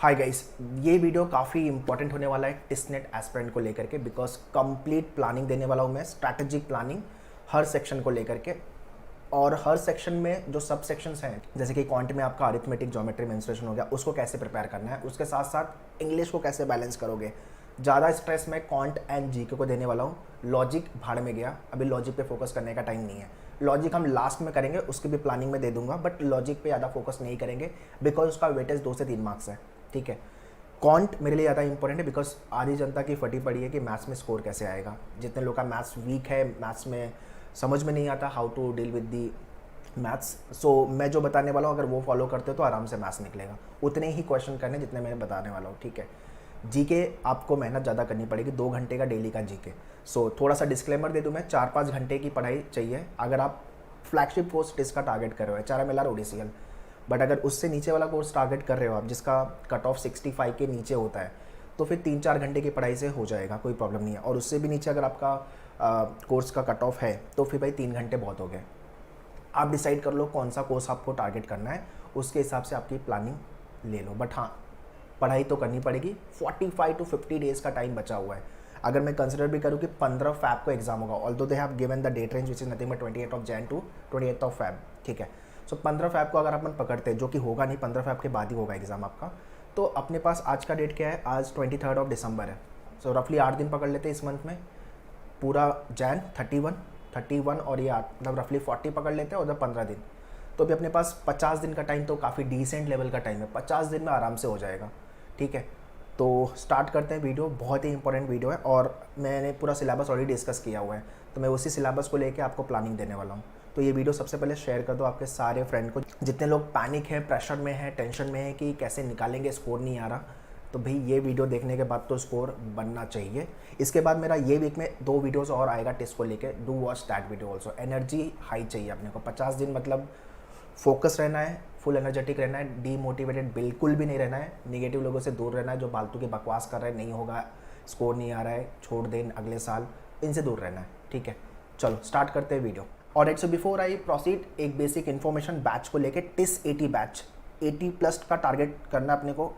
Hi guys, ये video काफ़ी important होने वाला है टिस्टनेट एस्पिरेंट को लेकर के, बिकॉज कंप्लीट प्लानिंग देने वाला हूँ मैं, स्ट्रैटेजिक प्लानिंग हर सेक्शन को लेकर के। और हर सेक्शन में जो सब सेक्शंस हैं, जैसे कि क्वांट में आपका अरिथमेटिक, ज्योमेट्री, मेंसुरेशन हो गया, उसको कैसे प्रिपेयर करना है, उसके साथ साथ इंग्लिश को कैसे बैलेंस करोगे। ज़्यादा स्ट्रेस मैं क्वांट एंड जीके को देने वाला हूँ। लॉजिक भाड़ में गया, अभी लॉजिक पे फोकस करने का टाइम नहीं है। लॉजिक हम लास्ट में करेंगे, उसकी भी प्लानिंग में दे दूंगा, बट लॉजिक पे ज़्यादा फोकस नहीं करेंगे बिकॉज उसका वेटेज 2 से 3 मार्क्स है। ठीक है, क्वांट मेरे लिए ज़्यादा इंपॉर्टेंट है बिकॉज आधी जनता की फटी पड़ी है कि मैथ्स में स्कोर कैसे आएगा। जितने लोग का मैथ्स वीक है, मैथ्स में समझ में नहीं आता how to deal with the maths, so मैं जो बताने वाला हूँ अगर वो फॉलो करते हो तो आराम से मैथ्स निकलेगा। उतने ही क्वेश्चन करने जितने मैं बताने वाला हूँ। ठीक है, जीके आपको मेहनत ज़्यादा करनी पड़ेगी, 2 घंटे का डेली का जीके। सो थोड़ा सा डिस्क्लेमर दे दूँ मैं, 4-5 घंटे की पढ़ाई चाहिए अगर आप फ्लैगशिप कोर्स टेस्ट का टारगेट कर रहे हो, HRMLR ODCL। बट अगर उससे नीचे वाला कोर्स टारगेट कर रहे हो आप, जिसका कट ऑफ 65 के नीचे होता है, तो फिर 3-4 घंटे की पढ़ाई से हो जाएगा, कोई प्रॉब्लम नहीं है। और उससे भी नीचे अगर आपका कोर्स का कट ऑफ है तो फिर भाई 3 घंटे बहुत हो गए। आप डिसाइड कर लो कौन सा कोर्स आपको टारगेट करना है, उसके हिसाब से आपकी प्लानिंग ले लो। बट हाँ, पढ़ाई तो करनी पड़ेगी। 45 to 50 डेज़ का टाइम बचा हुआ है। अगर मैं कंसिडर भी करूँ कि 15 फैब को एग्जाम होगा, although they have given the date range which is nothing but 28 of Jan to 28 of Feb. ठीक है, सो 15 फैब को अगर अपन पकड़ते हैं, जो कि होगा नहीं, 15 फैब के बाद ही होगा एग्जाम आपका, तो अपने पास आज का डेट क्या है, आज 23 ऑफ दिसंबर है। सो रफली 8 दिन पकड़ लेते हैं इस मंथ में, पूरा जैन 31 और ये 8, मतलब रफली 40 पकड़ लेते हैं, और 15 दिन, तो भी अपने पास 50 दिन का टाइम, तो काफ़ी डिसेंट लेवल का टाइम है। 50 दिन में आराम से हो जाएगा। ठीक है, तो स्टार्ट करते हैं वीडियो। बहुत ही इंपॉर्टेंट वीडियो है और मैंने पूरा सिलेबस ऑलरेडी डिस्कस किया हुआ है, तो मैं उसी सिलेबस को लेके आपको प्लानिंग देने वाला हूँ। तो ये वीडियो सबसे पहले शेयर कर दो आपके सारे फ्रेंड को। जितने लोग पैनिक है, प्रेशर में है, टेंशन में है कि कैसे निकालेंगे, स्कोर नहीं आ रहा, तो भाई ये वीडियो देखने के बाद तो स्कोर बनना चाहिए। इसके बाद मेरा ये वीक में 2 वीडियोस और आएगा टेस्ट को लेके, do watch that video also. Energy high चाहिए अपने को। 50 दिन मतलब फोकस रहना है, फुल एनर्जेटिक रहना है, डीमोटिवेटेड बिल्कुल भी नहीं रहना है, नेगेटिव लोगों से दूर रहना है, जो फालतू की बकवास कर रहे हैं, नहीं होगा, स्कोर नहीं आ रहा है, छोड़ दें अगले साल, इनसे दूर रहना है। ठीक है, चलो स्टार्ट करते हैं वीडियो। और इट्स बिफोर आई प्रोसीड, एक बेसिक इन्फॉर्मेशन बैच को लेके। टिस 80 बैच, 80+ का टारगेट करना अपने को।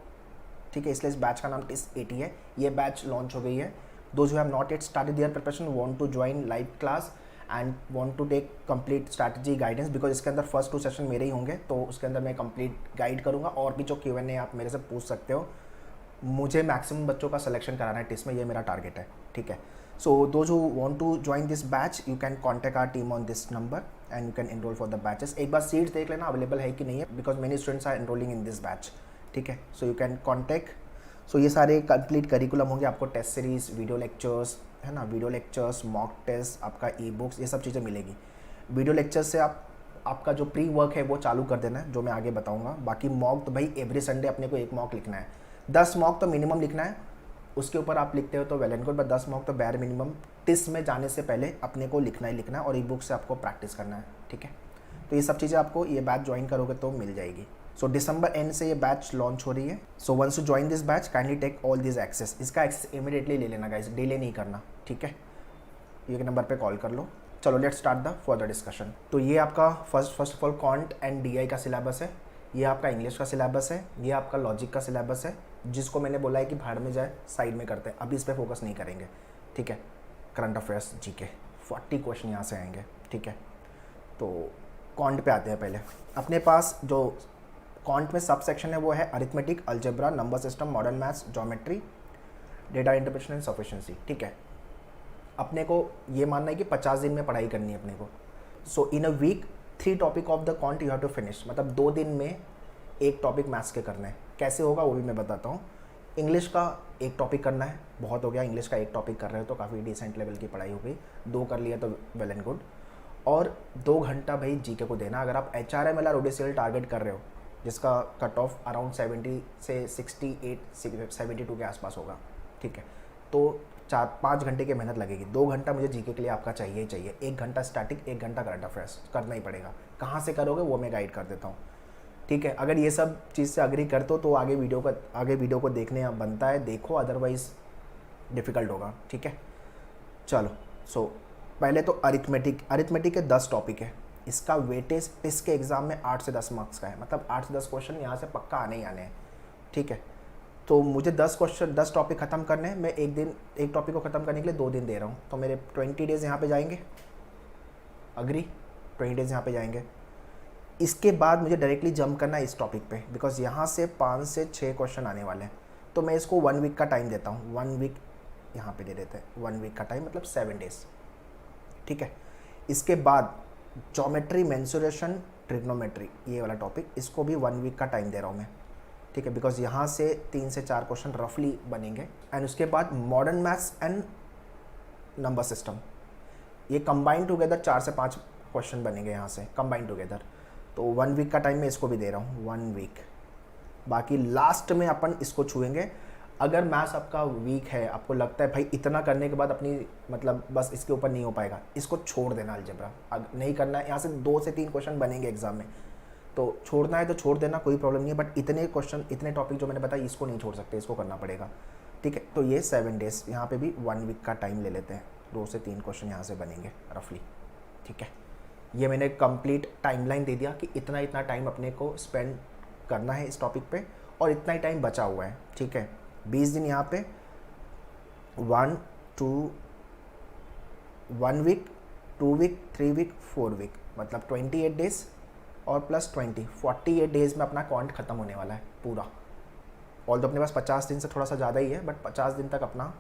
ठीक है, इसलिए इस बैच का नाम टिस 80 है। ये बैच लॉन्च हो गई है। Those who have not yet started their preparation want to join live class and want to take complete strategy guidance, because इसके अंदर फर्स्ट 2 सेशन मेरे ही होंगे, तो उसके अंदर मैं कंप्लीट गाइड करूंगा। और भी जो Q&A आप मेरे से पूछ सकते हो। मुझे मैक्सिमम बच्चों का सिलेक्शन कराना है टिस में, ये मेरा टारगेट है। ठीक है, so those who want to join this batch, you can contact our team on this number and you can enroll for the batches. एक बार सीट्स देख लेना अवेलेबल है कि नहीं है, because many students are enrolling in this batch. ठीक है, so you can contact. So ये सारे कंप्लीट करिकुलम होंगे आपको, टेस्ट सीरीज, वीडियो लेक्चर्स, है ना, वीडियो लेक्चर्स, मॉक टेस्ट, आपका ई-बुक्स, ये सब चीज़ें मिलेगी। वीडियो लेक्चर से आपका जो प्री वर्क है वो चालू कर देना है, जो मैं आगे बताऊंगा। बाकी मॉक तो भाई एवरी संडे अपने को 1 मॉक लिखना है, 10 मॉक तो मिनिमम लिखना है। उसके ऊपर आप लिखते हो तो well and good, but 10 mock तो बैर मिनिमम टिस में जाने से पहले अपने को लिखना ही लिखना है, और ई-बुक से आपको प्रैक्टिस करना है। ठीक है, तो ये सब चीज़ें आपको ये बैच ज्वाइन करोगे तो मिल जाएगी। सो दिसंबर एंड से ये बैच लॉन्च हो रही है। So once you join this batch kindly take all this access. इसका एक्सेस इमीडिएटली ले लेना गाइस, डिले नहीं करना। ठीक है, ये नंबर पे कॉल कर लो। चलो let's start the further discussion. तो ये आपका first of all quant and DI का सिलेबस है, ये आपका इंग्लिश का सिलेबस है, ये आपका लॉजिक का सिलेबस है, जिसको मैंने बोला है कि भाड़ में जाए, साइड में करते हैं, अभी इस पर फोकस नहीं करेंगे। ठीक है, करंट अफेयर्स, GK, 40 क्वेश्चन यहाँ से आएंगे। ठीक है, तो क्वांट पे आते हैं। पहले अपने पास जो क्वांट में सब सेक्शन है वो है arithmetic, algebra, number system, modern maths, geometry, data interpretation and sufficiency. ठीक है, अपने को ये मानना है कि 50 दिन में पढ़ाई करनी है अपने को। So in a week 3 topic of the quant you have to finish, मतलब 2 दिन में 1 टॉपिक मैथ्स के करने हैं। कैसे होगा वो भी मैं बताता हूँ। इंग्लिश का 1 टॉपिक करना है, बहुत हो गया, इंग्लिश का 1 टॉपिक कर रहे हो तो काफ़ी डिसेंट लेवल की पढ़ाई हो गई। 2 कर लिया तो वेल एंड गुड। और 2 घंटा भाई GK को देना। अगर आप HRMLR ODCL टारगेट कर रहे हो, जिसका कट ऑफ अराउंड 70 से 68 72 के आसपास होगा। ठीक है, तो 4-5 घंटे की मेहनत लगेगी। 2 घंटा मुझे GK के लिए आपका चाहिए ही चाहिए। 1 घंटा स्टैटिक, 1 घंटा करंट अफेयर्स करना ही पड़ेगा। कहाँ से करोगे वो मैं गाइड कर देता हूँ। ठीक है, अगर ये सब चीज़ से अग्री करते हो तो आगे वीडियो को देखने बनता है, देखो, अदरवाइज डिफ़िकल्ट होगा। ठीक है, चलो। सो पहले तो अरिथमेटिक के 10 टॉपिक है। इसका वेटेज टिस के एग्ज़ाम में 8 से 10 मार्क्स का है, मतलब 8 से 10 क्वेश्चन यहाँ से पक्का आने ही आने हैं। ठीक है, तो मुझे 10 टॉपिक ख़त्म करने हैं, मैं एक दिन एक टॉपिक को ख़त्म करने के लिए 2 दिन दे रहा हूँ, तो मेरे 20 डेज़ यहाँ पे जाएंगे, अग्री, 20 डेज़ यहाँ पे जाएंगे। इसके बाद मुझे डायरेक्टली जंप करना है इस टॉपिक पे, बिकॉज यहाँ से 5 से 6 क्वेश्चन आने वाले हैं, तो मैं इसको 1 वीक का टाइम देता हूँ, 1 वीक यहाँ पे दे देते हैं, 1 वीक का टाइम मतलब 7 डेज़, ठीक है। इसके बाद ज्योमेट्री, मेंसुरेशन, ट्रिग्नोमेट्री, ये वाला टॉपिक, इसको भी 1 वीक का टाइम दे रहा हूँ मैं, ठीक है, बिकॉज यहाँ से 3 से 4 क्वेश्चन रफली बनेंगे। एंड उसके बाद modern maths and number system, ये कंबाइन टुगेदर 4 से 5 क्वेश्चन बनेंगे यहाँ से कंबाइन टुगेदर, तो 1 वीक का टाइम मैं इसको भी दे रहा हूँ, 1 वीक। बाकी लास्ट में अपन इसको छुएंगे। अगर मैथ्स आपका वीक है, आपको लगता है भाई इतना करने के बाद अपनी मतलब बस इसके ऊपर नहीं हो पाएगा, इसको छोड़ देना अलजेब्रा, नहीं करना है। यहाँ से 2 से 3 क्वेश्चन बनेंगे एग्जाम में, तो छोड़ना है तो छोड़ देना, कोई प्रॉब्लम नहीं है, बट इतने क्वेश्चन, इतने टॉपिक जो मैंने बताया इसको नहीं छोड़ सकते, इसको करना पड़ेगा, ठीक है। तो ये 7 डेज़, यहाँ पे भी 1 वीक का टाइम ले लेते हैं, 2 से 3 क्वेश्चन यहाँ से बनेंगे रफली, ठीक है। ये मैंने कंप्लीट टाइमलाइन दे दिया कि इतना इतना टाइम अपने को स्पेंड करना है इस टॉपिक पे, और इतना ही टाइम बचा हुआ है, ठीक है। 20 दिन यहाँ पे 1 वीक, 2 वीक, 3 वीक, 4 वीक, मतलब 28 डेज़ और प्लस 20, 48 डेज़ में अपना क्वांट ख़त्म होने वाला है पूरा। ऑल तो अपने पास 50 दिन से थोड़ा सा ज़्यादा ही है, बट 50 दिन तक अपना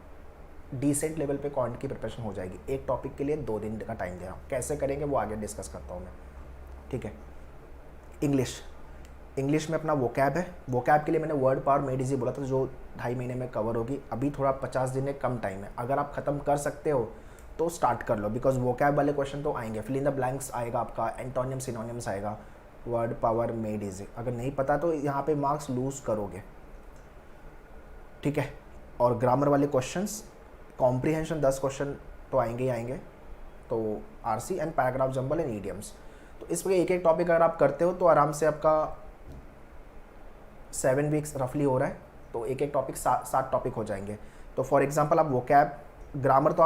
डिसेंट लेवल पे क्वांट की प्रिपरेशन हो जाएगी। एक टॉपिक के लिए 2 दिन का टाइम दे रहा हूँ, कैसे करेंगे वो आगे डिस्कस करता हूँ मैं, ठीक है। इंग्लिश में अपना वोकैब है, वोकैब के लिए मैंने वर्ड पावर मेड इजी बोला था, जो 2.5 महीने में कवर होगी। अभी थोड़ा 50 दिन में कम टाइम है, अगर आप ख़त्म कर सकते हो तो स्टार्ट कर लो, बिकॉज वोकैब वाले क्वेश्चन तो आएंगे, फिल इन द ब्लैंक्स आएगा आपका, एंटोनियम सिनोनियम्स आएगा, वर्ड पावर मेड इजी। अगर नहीं पता तो यहाँ पे मार्क्स लूज करोगे, ठीक है। और ग्रामर वाले क्वेश्चंस, कॉम्प्रीहेंशन 10 क्वेश्चन तो आएंगे ही आएंगे, तो RC and paragraph jumble and idioms. तो इस वजह एक टॉपिक अगर आप करते हो तो आराम से आपका 7 वीक्स रफली हो रहा है, तो एक टॉपिक 7 टॉपिक हो जाएंगे। तो फॉर एग्जांपल आप वोकैब, ग्रामर तो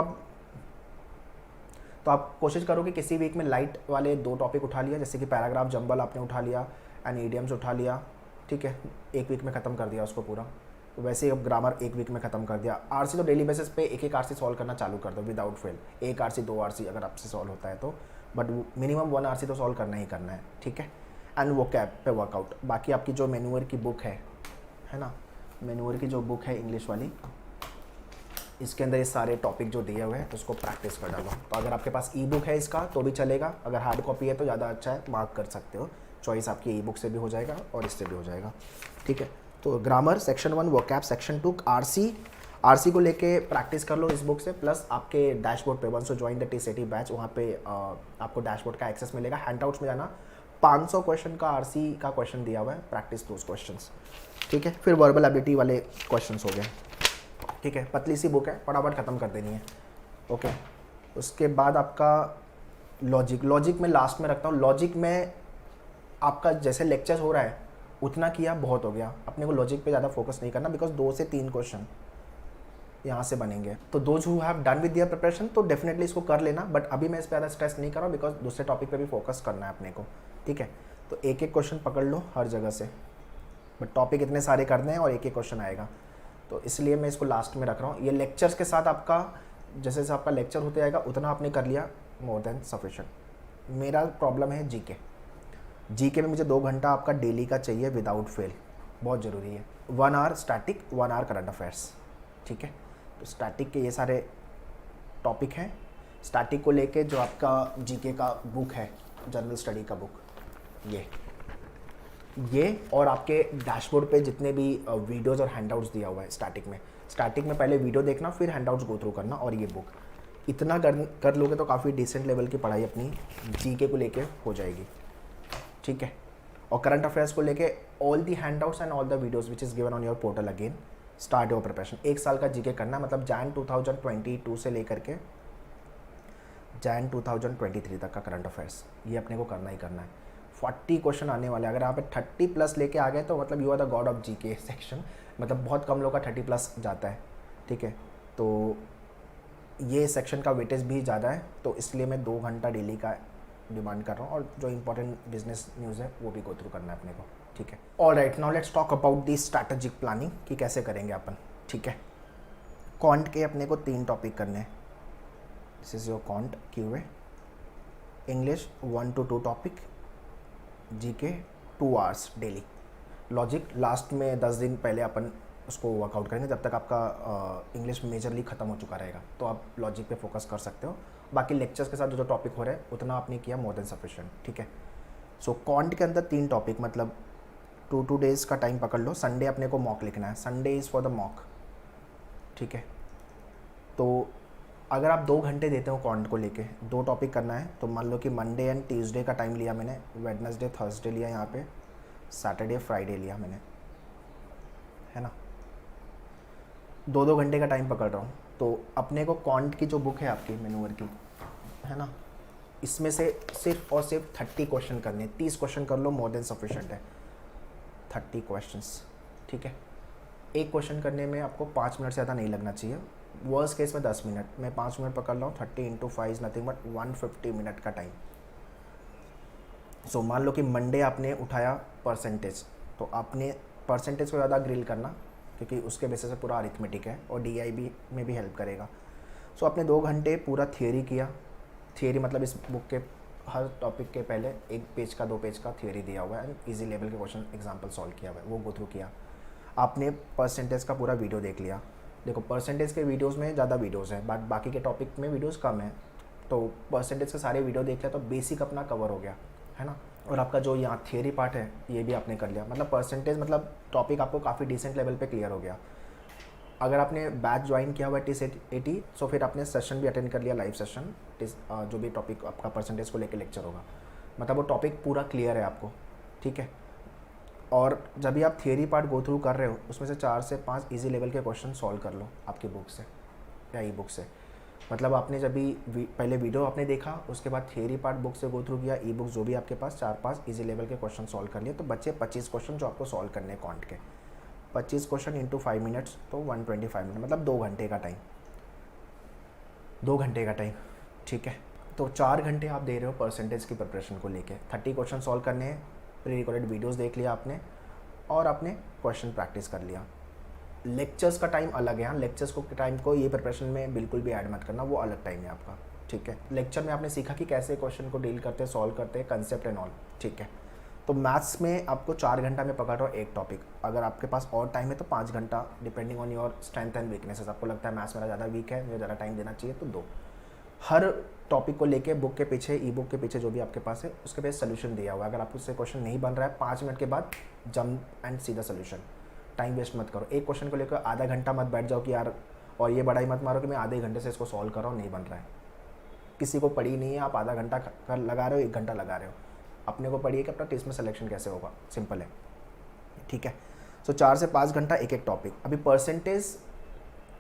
आप कोशिश करो कि किसी वीक में लाइट वाले 2 टॉपिक उठा लिया, जैसे कि पैराग्राफ जंबल आपने उठा लिया एंड ईडियम्स उठा लिया, ठीक है, एक वीक में ख़त्म कर दिया उसको पूरा। तो वैसे ही अब ग्रामर एक वीक में ख़त्म कर दिया। आरसी तो डेली बेसिस पे एक आरसी सॉल्व करना चालू कर दो विदाउट फेल, 1 आरसी 2 आरसी अगर आपसे सॉल्व होता है तो, बट मिनिमम 1 आरसी तो सॉल्व करना ही करना है, ठीक है। एंड वोकैब पे वर्कआउट। बाकी आपकी जो मेन्यूअर की बुक है ना, मेन्यूअर की जो बुक है इंग्लिश वाली, इसके अंदर ये सारे टॉपिक जो दिए हुए हैं तो उसको प्रैक्टिस कर डालो। तो अगर आपके पास ई बुक है इसका तो भी चलेगा, अगर हार्ड कॉपी है तो ज़्यादा अच्छा है, मार्क कर सकते हो, चॉइस आपकी ई बुक से भी हो जाएगा और इससे भी हो जाएगा, ठीक है। तो grammar section 1, vocab section 2, RC को लेके प्रैक्टिस कर लो इस बुक से, प्लस आपके डैशबोर्ड पे once to join the T batch, वहाँ पे आपको डैशबोर्ड का एक्सेस मिलेगा। हैंडआउट्स में जाना, 500 क्वेश्चन का आरसी का क्वेश्चन दिया हुआ है, प्रैक्टिस दोस क्वेश्चंस, ठीक है। फिर वर्बल एबिलिटी वाले क्वेश्चंस हो गए, ठीक है। पतली सी बुक है, फटाफट ख़त्म कर देनी है, ओके। उसके बाद आपका लॉजिक में लास्ट में रखता हूँ। लॉजिक में आपका जैसे लेक्चर्स हो रहा है उतना किया बहुत हो गया, अपने को लॉजिक पे ज़्यादा फोकस नहीं करना, बिकॉज 2 से 3 क्वेश्चन यहाँ से बनेंगे। तो those who have done with their preparation तो डेफिनेटली इसको कर लेना, बट अभी मैं इस पर ज़्यादा स्ट्रेस नहीं कर रहा हूँ, बिकॉज दूसरे टॉपिक पे भी फोकस करना है अपने को, ठीक है। तो एक क्वेश्चन पकड़ लो हर जगह से, बट टॉपिक इतने सारे करने हैं और एक क्वेश्चन आएगा, तो इसलिए मैं इसको लास्ट में रख रहा हूँ। ये लेक्चर्स के साथ आपका जैसे जैसे आपका लेक्चर होते जाएगा उतना आपने कर लिया, मोर देन सफिशिएंट। मेरा प्रॉब्लम है जीके में मुझे 2 घंटा आपका डेली का चाहिए विदाउट फेल, बहुत ज़रूरी है। 1 hour static, 1 hour current affairs, ठीक है। तो स्टैटिक के ये सारे टॉपिक हैं। स्टैटिक को लेके जो आपका जीके का बुक है, जनरल स्टडी का बुक, ये और आपके डैशबोर्ड पे जितने भी वीडियोज़ और हैंडआउट्स दिया हुआ है स्टैटिक में पहले वीडियो देखना, फिर हैंडआउट्स गो थ्रू करना, और ये बुक इतना कर लोगे तो काफ़ी डिसेंट लेवल की पढ़ाई अपनी जीके को लेके हो जाएगी, ठीक है। और करंट अफेयर्स को लेके all the handouts and all the videos which is given on your portal, again start your preparation. 1 साल का जीके करना, मतलब जैन 2022 से लेकर के जैन 2023 तक का करंट अफेयर्स, ये अपने को करना ही करना है। 40 क्वेश्चन आने वाले, अगर यहाँ पे 30 प्लस लेके आ गए तो मतलब you are the god of GK section, मतलब बहुत कम लोग का 30 प्लस जाता है, ठीक है। तो ये सेक्शन का वेटेज भी ज़्यादा है, तो इसलिए मैं 2 घंटा डेली का डिमांड कर रहा हूँ, और जो इंपॉर्टेंट बिजनेस न्यूज़ है वो भी गो थ्रू करना है अपने को। ठीक है। Alright, now let's talk about the strategic planning कि कैसे करेंगे अपन। ठीक है, क्वांट के अपने को 3 टॉपिक करने हैं। This is your quant QA. English 1 to 2 topic, GK 2 hours daily. Logic last में 10 दिन पहले अपन उसको वर्कआउट करेंगे जब तक आपका इंग्लिश मेजरली ख़त्म हो चुका रहेगा, तो आप लॉजिक पे फोकस कर सकते हो। बाकी लेक्चर्स के साथ जो टॉपिक हो रहा है उतना आपने किया, मोर देन सफिशिएंट। ठीक है, सो क्वांट के अंदर 3 टॉपिक, मतलब 2 डेज़ का टाइम पकड़ लो। संडे अपने को मॉक लिखना है, Sunday is for the mock. ठीक है, तो अगर आप 2 घंटे देते हो क्वांट को लेके, 2 टॉपिक करना है, तो मान लो कि मंडे एंड ट्यूसडे का टाइम लिया मैंने, वेडनेसडे थर्सडे लिया यहाँ पे, सैटरडे फ्राइडे लिया मैंने, है ना। 2-2 घंटे का टाइम पकड़ रहा हूँ, तो अपने को क्वांट की जो बुक है आपकी मैन्यूअर की, है ना, इसमें से सिर्फ और सिर्फ 30 क्वेश्चन करने, 30 क्वेश्चन कर लो, मोर देन सफिशिएंट है। 30 क्वेश्चंस, ठीक है। एक क्वेश्चन करने में आपको 5 मिनट से ज़्यादा नहीं लगना चाहिए, वर्स्ट केस में 10 मिनट, मैं 5 मिनट पकड़ रहा हूँ। 30 × 5 इज नथिंग बट 150 मिनट का टाइम। सो मान लो कि मंडे आपने उठाया परसेंटेज, तो आपने परसेंटेज को ज़्यादा ग्रिल करना, क्योंकि उसके बेसिस से पूरा अरिथमेटिक है और DIB में भी हेल्प करेगा। सो आपने 2 घंटे पूरा थियोरी किया। थियोरी मतलब इस बुक के हर टॉपिक के पहले 1 पेज का 2 पेज का थियोरी दिया हुआ है, ईजी लेवल के क्वेश्चन एग्जाम्पल सॉल्व किया हुआ है, वो गो थ्रू किया। आपने परसेंटेज का पूरा वीडियो देख लिया। देखो परसेंटेज के वीडियोस में ज़्यादा वीडियोस हैं, बट बाकी के टॉपिक में वीडियोस कम है, तो परसेंटेज के सारे वीडियो देख लिया तो बेसिक अपना कवर हो गया, है ना। और आपका जो यहाँ थियरी पार्ट है ये भी आपने कर लिया, मतलब परसेंटेज मतलब टॉपिक आपको काफ़ी डिसेंट लेवल पे क्लियर हो गया। अगर आपने बैच ज्वाइन किया हुआ है TIS80, सो फिर आपने सेशन भी अटेंड कर लिया, लाइव सेशन, जो भी टॉपिक आपका परसेंटेज को लेकर लेक्चर होगा, मतलब वो टॉपिक पूरा क्लियर है आपको। ठीक है, और जब भी आप थियरी पार्ट गो थ्रू कर रहे हो, उसमें से 4 से 5 इजी लेवल के क्वेश्चन सॉल्व कर लो आपकी बुक से या ई बुक से। मतलब आपने जब भी पहले वीडियो आपने देखा, उसके बाद थियरी पार्ट बुक से गो थ्रू किया, ई बुक जो भी आपके पास 4-5 इजी लेवल के क्वेश्चन सॉल्व कर लिए, तो बच्चे 25 क्वेश्चन जो आपको सॉल्व करने हैं क्वांट के। 25 क्वेश्चन इंटू 5 मिनट्स, तो 125 मिनट, मतलब 2 घंटे का टाइम, 2 घंटे का टाइम। ठीक है, तो 4 घंटे आप दे रहे हो परसेंटेज की प्रिपरेशन को लेके। 30 क्वेश्चन सॉल्व करने हैं, प्री रिकॉर्डेड वीडियोस देख लिया आपने, और आपने क्वेश्चन प्रैक्टिस कर लिया। लेक्चर्स का टाइम अलग है, हाँ, लेक्चर्स को टाइम को ये प्रिपरेशन में बिल्कुल भी ऐड मत करना, वो अलग टाइम है आपका। ठीक है, लेक्चर में आपने सीखा कि कैसे क्वेश्चन को डील करते हैं, सॉल्व करते हैं, कंसेप्ट एंड ऑल। ठीक है, तो मैथ्स में आपको 4 घंटा में पकड़ रहा हूँ एक टॉपिक। अगर आपके पास और टाइम है तो 5 घंटा, depending on your strength and weaknesses. आपको लगता है मैथ्स मेरा ज़्यादा वीक है, मुझे ज़्यादा टाइम देना चाहिए, तो 2। हर टॉपिक को लेके बुक के पीछे, ई बुक के पीछे जो भी आपके पास है उसके पे सोल्यूशन दिया हुआ है। अगर आपको उससे क्वेश्चन नहीं बन रहा है, 5 मिनट के बाद जंप एंड सीधा सोल्यूशन। टाइम वेस्ट मत करो। एक क्वेश्चन को लेकर आधा घंटा मत बैठ जाओ कि यार, और ये बड़ा ही मत मारो कि मैं आधे घंटे से इसको सॉल्व कर रहा हूँ, नहीं बन रहा है। किसी को पड़ी नहीं है, आप आधा घंटा लगा रहे हो, 1 घंटा लगा रहे हो। अपने को पढ़िए कि अपना टेस्ट में सिलेक्शन कैसे होगा, सिंपल है। ठीक है, सो 4 से 5 घंटा एक टॉपिक। अभी परसेंटेज,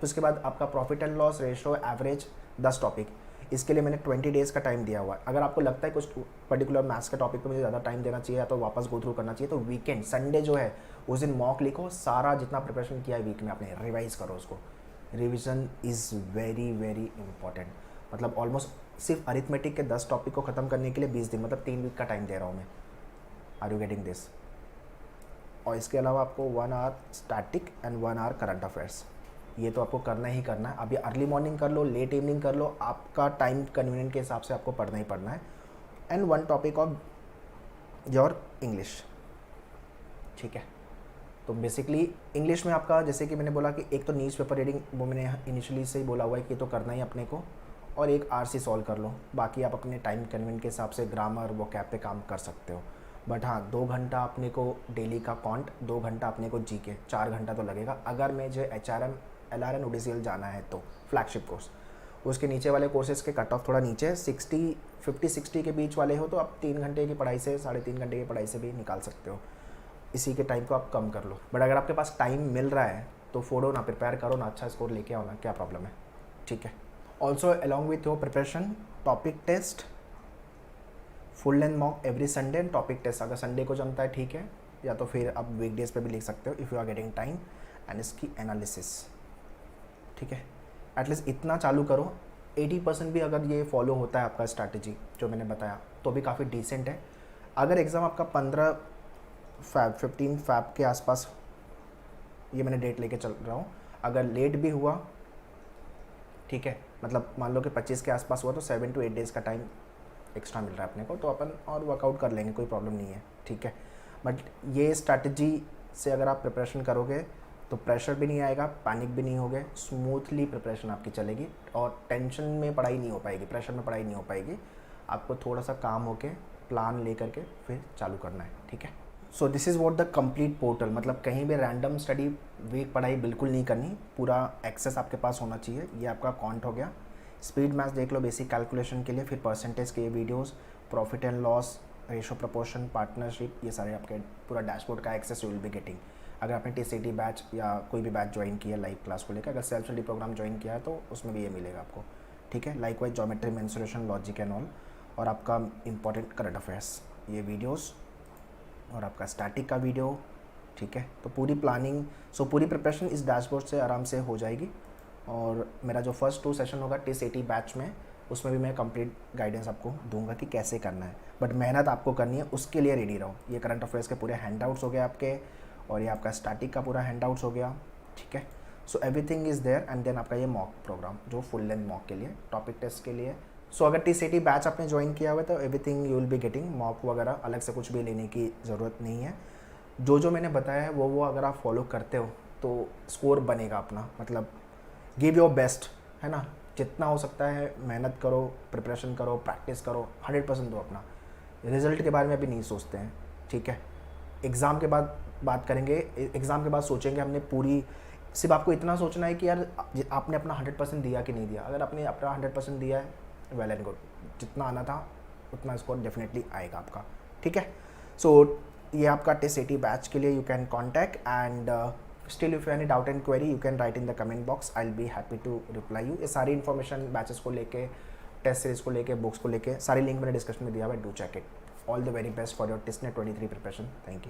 उसके बाद आपका profit and loss ratio, average, 10 topic. इसके लिए मैंने 20 डेज़ का टाइम दिया हुआ है। अगर आपको लगता है कुछ पर्टिकुलर मैथ्स के टॉपिक पे मुझे ज़्यादा टाइम देना चाहिए या तो वापस गो थ्रू करना चाहिए, तो वीकेंड, संडे जो है उस दिन मॉक लिखो, सारा जितना प्रिपरेशन किया है वीक में आपने रिवाइज करो उसको। Revision is very very important. मतलब ऑलमोस्ट सिर्फ अरिथमेटिक के 10 टॉपिक को ख़त्म करने के लिए 20 दिन, मतलब 3 वीक का टाइम दे रहा हूँ मैं। Are you getting this? और इसके अलावा आपको 1 hour static and 1 hour current affairs, ये तो आपको करना ही करना है। अभी अर्ली मॉर्निंग कर लो, लेट इवनिंग कर लो, आपका टाइम कन्वीनियंट के हिसाब से आपको पढ़ना ही पढ़ना है। And 1 topic of your English. ठीक है, तो बेसिकली इंग्लिश में आपका, जैसे कि मैंने बोला कि एक तो नीच पेपर रीडिंग, वो मैंने इनिशियली से ही बोला हुआ है कि तो करना ही अपने को, और एक RC सॉल्व कर लो। बाकी आप अपने टाइम कन्वीनियंट के हिसाब से ग्रामर, वो कैप पे काम कर सकते हो। बट हाँ, 2 घंटा अपने को डेली का कॉन्ट, 2 घंटा अपने को GK, 4 घंटा तो लगेगा। अगर मुझे HRM, LRN, ODCL जाना है तो फ्लैगशिप कोर्स, उसके नीचे वाले कोर्सेज़ के कट ऑफ थोड़ा नीचे है, 50-60 के बीच वाले हो तो आप 3 घंटे की पढ़ाई से, 3.5 घंटे की पढ़ाई से भी निकाल सकते हो। इसी के टाइम को आप कम कर लो। बट अगर आपके पास टाइम मिल रहा है तो फोड़ो ना, प्रिपेयर करो ना, अच्छा स्कोर लेके आओ ना, क्या प्रॉब्लम है। ठीक है, also along with your preparation, topic test, full length mock every Sunday and topic test. अगर संडे को जमता है ठीक है, या तो फिर आप वीकडेज पे भी लिख सकते हो if you are getting time, and इसकी एनालिसिस। ठीक है, एटलीस्ट इतना चालू करो। 80% भी अगर ये फॉलो होता है आपका स्ट्रैटेजी जो मैंने बताया, तो भी काफ़ी डिसेंट है। अगर एग्ज़ाम आपका 15 15 फैब के आसपास ये मैंने डेट लेके चल रहा हूँ। अगर लेट भी हुआ, ठीक है, मतलब मान लो कि 25 के आसपास हुआ तो 7 to 8 डेज़ का टाइम एक्स्ट्रा मिल रहा है अपने को, तो अपन और वर्कआउट कर लेंगे, कोई प्रॉब्लम नहीं है, ठीक है। बट ये स्ट्रैटेजी से अगर आप प्रिपरेशन करोगे तो प्रेशर भी नहीं आएगा, पैनिक भी नहीं होगे, स्मूथली प्रिपरेशन आपकी चलेगी और टेंशन में पढ़ाई नहीं हो पाएगी, प्रेशर में पढ़ाई नहीं हो पाएगी। आपको थोड़ा सा काम होके प्लान ले करके फिर चालू करना है, ठीक है। So this is what the complete portal, मतलब कहीं भी रैंडम स्टडी वीक पढ़ाई बिल्कुल नहीं करनी, पूरा एक्सेस आपके पास होना चाहिए। ये आपका अकाउंट हो गया। स्पीड मैथ्स देख लो बेसिक कैलकुलेशन के लिए, फिर परसेंटेज के videos, profit and loss, ratio proportion, partnership, ये सारे आपके पूरा डैशबोर्ड का access you will be getting. अगर आपने TCT बैच या कोई भी बैच ज्वाइन किया लाइव क्लास को लेकर, अगर सेल्फ स्टडी प्रोग्राम ज्वाइन किया है तो उसमें भी ये मिलेगा आपको, ठीक है। Like wise geometry, mensuration, logic and all, और आपका इंपॉर्टेंट करंट अफेयर्स, ये वीडियोस, और आपका स्टैटिक का वीडियो, ठीक है। तो पूरी प्लानिंग, पूरी प्रिपरेशन इस डैशबोर्ड से आराम से हो जाएगी। और मेरा जो फर्स्ट 2 सेशन होगा TCT बैच में, उसमें भी मैं कंप्लीट गाइडेंस आपको दूंगा कि कैसे करना है, बट मेहनत आपको करनी है, उसके लिए रेडी रहो। ये करंट अफेयर्स के पूरे हैंडआउट्स हो गए आपके, और ये आपका स्टैटिक का पूरा हैंडआउट्स हो गया, ठीक है। So everything is there. And then आपका ये मॉक प्रोग्राम जो फुल लेंथ मॉक के लिए, टॉपिक टेस्ट के लिए। सो अगर TCT बैच आपने ज्वाइन किया हुआ है तो everything you will be getting, mock वगैरह अलग से कुछ भी लेने की ज़रूरत नहीं है। जो मैंने बताया है वो अगर आप फॉलो करते हो तो स्कोर बनेगा अपना, मतलब गिव योर बेस्ट, है ना। जितना हो सकता है मेहनत करो, प्रिपरेशन करो, प्रैक्टिस करो, 100% दो अपना। रिजल्ट के बारे में अभी नहीं सोचते हैं, ठीक है। एग्ज़ाम के बाद बात करेंगे, एग्ज़ाम के बाद सोचेंगे हमने पूरी, सिर्फ आपको इतना सोचना है कि यार आपने अपना 100% दिया कि नहीं दिया। अगर आपने अपना 100% दिया है, वेल एंड गुड, जितना आना था उतना स्कोर डेफिनेटली आएगा आपका, ठीक है। सो ये आपका TCT बैच के लिए you can contact, and still if you any doubt and query you can write in the comment box, I will be happy to reply you. ये सारी इन्फॉर्मेशन बैचेस को लेके, टेस्ट सीरीज को लेके, books को लेके, सारी लिंक मैंने डिस्क्रिप्शन में दिया हुआ है, do check it. All the very best for your TISNET 23 preparation. Thank you.